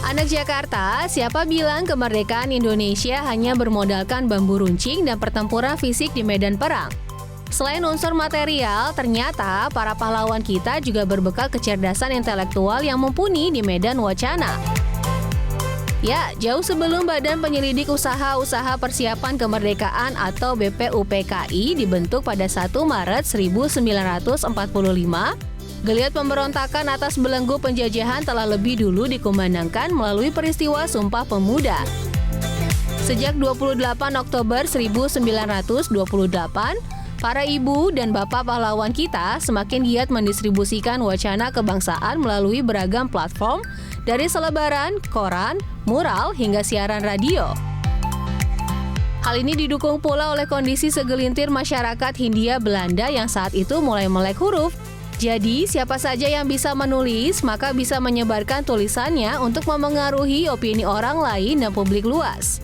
Anak Jakarta, siapa bilang kemerdekaan Indonesia hanya bermodalkan bambu runcing dan pertempuran fisik di medan perang? Selain unsur material, ternyata para pahlawan kita juga berbekal kecerdasan intelektual yang mumpuni di medan wacana. Ya, jauh sebelum Badan Penyelidik Usaha-Usaha Persiapan Kemerdekaan atau BPUPKI dibentuk pada 1 Maret 1945, geliat pemberontakan atas belenggu penjajahan telah lebih dulu dikumandangkan melalui peristiwa Sumpah Pemuda. Sejak 28 Oktober 1928, para ibu dan bapak pahlawan kita semakin giat mendistribusikan wacana kebangsaan melalui beragam platform, dari selebaran, koran, mural, hingga siaran radio. Hal ini didukung pula oleh kondisi segelintir masyarakat Hindia Belanda yang saat itu mulai melek huruf. Jadi, siapa saja yang bisa menulis, maka bisa menyebarkan tulisannya untuk memengaruhi opini orang lain dan publik luas.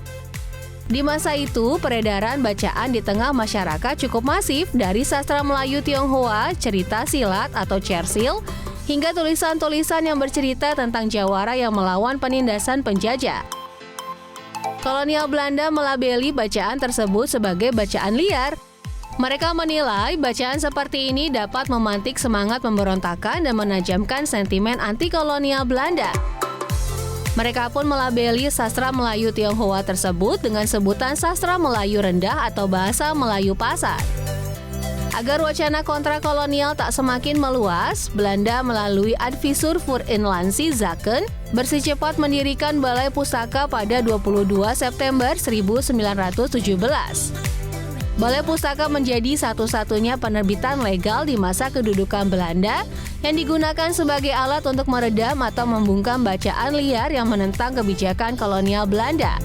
Di masa itu, peredaran bacaan di tengah masyarakat cukup masif dari sastra Melayu Tionghoa, cerita silat atau cersil, hingga tulisan-tulisan yang bercerita tentang jawara yang melawan penindasan penjajah. Kolonial Belanda melabeli bacaan tersebut sebagai bacaan liar. Mereka menilai bacaan seperti ini dapat memantik semangat pemberontakan dan menajamkan sentimen anti-kolonial Belanda. Mereka pun melabeli sastra Melayu Tionghoa tersebut dengan sebutan sastra Melayu rendah atau bahasa Melayu pasar. Agar wacana kontra kolonial tak semakin meluas, Belanda melalui Adviseur voor Inlandse Zaken bersecepat mendirikan Balai Pustaka pada 22 September 1917. Balai Pustaka menjadi satu-satunya penerbitan legal di masa kedudukan Belanda yang digunakan sebagai alat untuk meredam atau membungkam bacaan liar yang menentang kebijakan kolonial Belanda.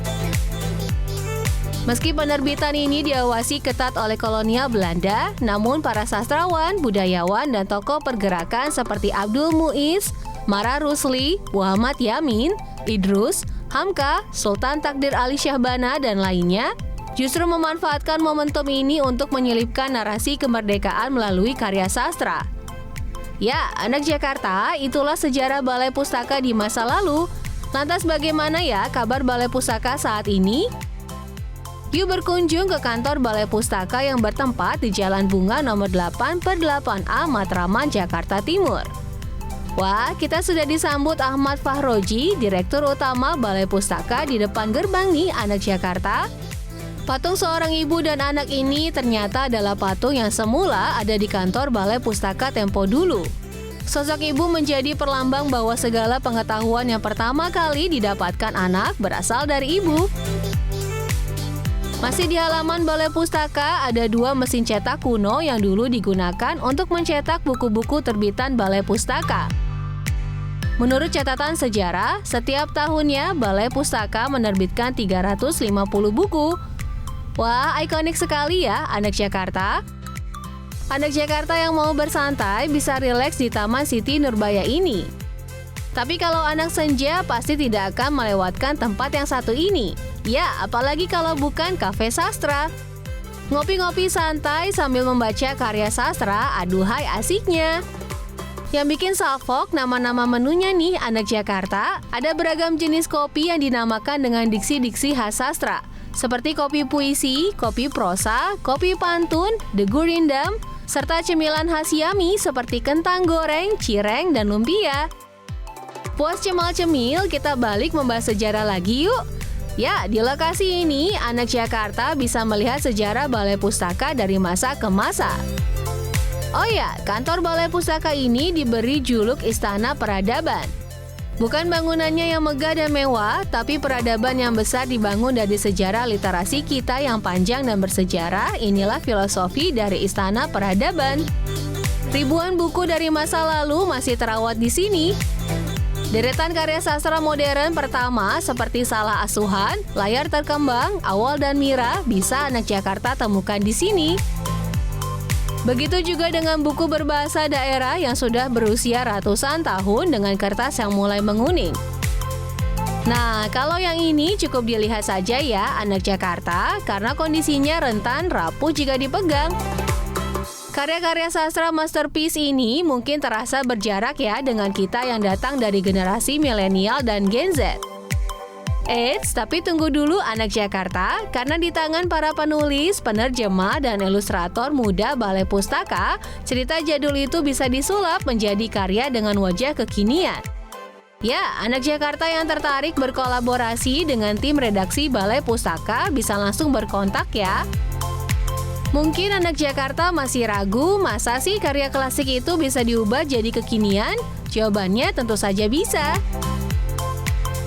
Meski penerbitan ini diawasi ketat oleh kolonial Belanda, namun para sastrawan, budayawan, dan tokoh pergerakan seperti Abdul Muiz, Mara Rusli, Muhammad Yamin, Idrus, Hamka, Sultan Takdir Ali Syahbana, dan lainnya justru memanfaatkan momentum ini untuk menyelipkan narasi kemerdekaan melalui karya sastra. Ya, anak Jakarta, itulah sejarah Balai Pustaka di masa lalu. Lantas bagaimana ya kabar Balai Pustaka saat ini? Yuk berkunjung ke kantor Balai Pustaka yang bertempat di Jalan Bunga nomor 8/8A Matraman, Jakarta Timur. Wah, kita sudah disambut Ahmad Fahroji, Direktur Utama Balai Pustaka di depan gerbang nih, anak Jakarta. Patung seorang ibu dan anak ini ternyata adalah patung yang semula ada di kantor Balai Pustaka tempo dulu. Sosok ibu menjadi perlambang bahwa segala pengetahuan yang pertama kali didapatkan anak berasal dari ibu. Masih di halaman Balai Pustaka ada 2 mesin cetak kuno yang dulu digunakan untuk mencetak buku-buku terbitan Balai Pustaka. Menurut catatan sejarah, setiap tahunnya Balai Pustaka menerbitkan 350 buku. Wah, ikonik sekali ya, anak Jakarta. Anak Jakarta yang mau bersantai bisa rileks di Taman Siti Nurbaya ini. Tapi kalau anak senja pasti tidak akan melewatkan tempat yang satu ini. Ya, apalagi kalau bukan kafe sastra. Ngopi-ngopi santai sambil membaca karya sastra, aduhai asiknya. Yang bikin salfok nama-nama menunya nih, anak Jakarta, ada beragam jenis kopi yang dinamakan dengan diksi-diksi khas sastra. Seperti kopi puisi, kopi prosa, kopi pantun, degu rindam, serta cemilan khas Yami seperti kentang goreng, cireng, dan lumpia. Puas cemal-cemil, kita balik membahas sejarah lagi yuk. Ya, di lokasi ini, anak Jakarta bisa melihat sejarah Balai Pustaka dari masa ke masa. Oh ya, kantor Balai Pustaka ini diberi juluk Istana Peradaban. Bukan bangunannya yang megah dan mewah, tapi peradaban yang besar dibangun dari sejarah literasi kita yang panjang dan bersejarah. Inilah filosofi dari Istana Peradaban. Ribuan buku dari masa lalu masih terawat di sini. Deretan karya sastra modern pertama seperti Salah Asuhan, Layar Terkembang, Awal dan Mira bisa anak Jakarta temukan di sini. Begitu juga dengan buku berbahasa daerah yang sudah berusia ratusan tahun dengan kertas yang mulai menguning. Nah, kalau yang ini cukup dilihat saja ya anak Jakarta karena kondisinya rentan rapuh jika dipegang. Karya-karya sastra masterpiece ini mungkin terasa berjarak ya dengan kita yang datang dari generasi milenial dan Gen Z. Eits, tapi tunggu dulu anak Jakarta, karena di tangan para penulis, penerjemah, dan ilustrator muda Balai Pustaka, cerita jadul itu bisa disulap menjadi karya dengan wajah kekinian. Ya, anak Jakarta yang tertarik berkolaborasi dengan tim redaksi Balai Pustaka bisa langsung berkontak ya. Mungkin anak Jakarta masih ragu, masa sih karya klasik itu bisa diubah jadi kekinian? Jawabannya tentu saja bisa.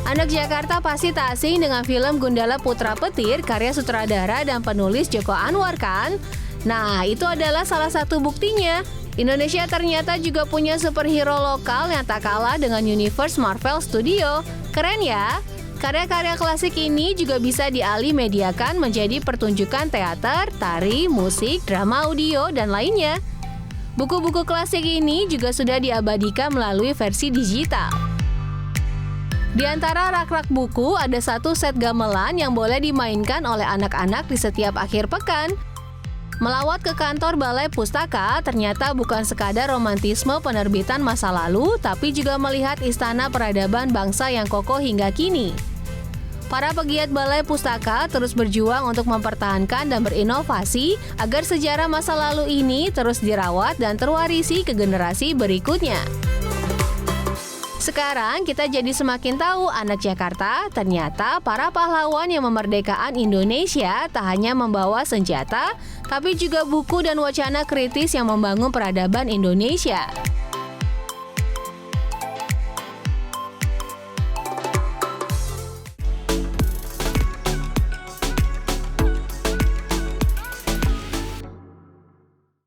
Anak Jakarta pasti tak asing dengan film Gundala Putra Petir karya sutradara dan penulis Joko Anwar kan? Nah, itu adalah salah satu buktinya. Indonesia ternyata juga punya superhero lokal yang tak kalah dengan universe Marvel Studio. Keren ya? Karya-karya klasik ini juga bisa dialih mediakan menjadi pertunjukan teater, tari, musik, drama audio, dan lainnya. Buku-buku klasik ini juga sudah diabadikan melalui versi digital. Di antara rak-rak buku ada satu set gamelan yang boleh dimainkan oleh anak-anak di setiap akhir pekan. Melawat ke kantor Balai Pustaka ternyata bukan sekadar romantisme penerbitan masa lalu, tapi juga melihat istana peradaban bangsa yang kokoh hingga kini. Para pegiat Balai Pustaka terus berjuang untuk mempertahankan dan berinovasi agar sejarah masa lalu ini terus dirawat dan terwarisi ke generasi berikutnya. Sekarang kita jadi semakin tahu anak Jakarta ternyata para pahlawan yang memerdekakan Indonesia tak hanya membawa senjata, tapi juga buku dan wacana kritis yang membangun peradaban Indonesia.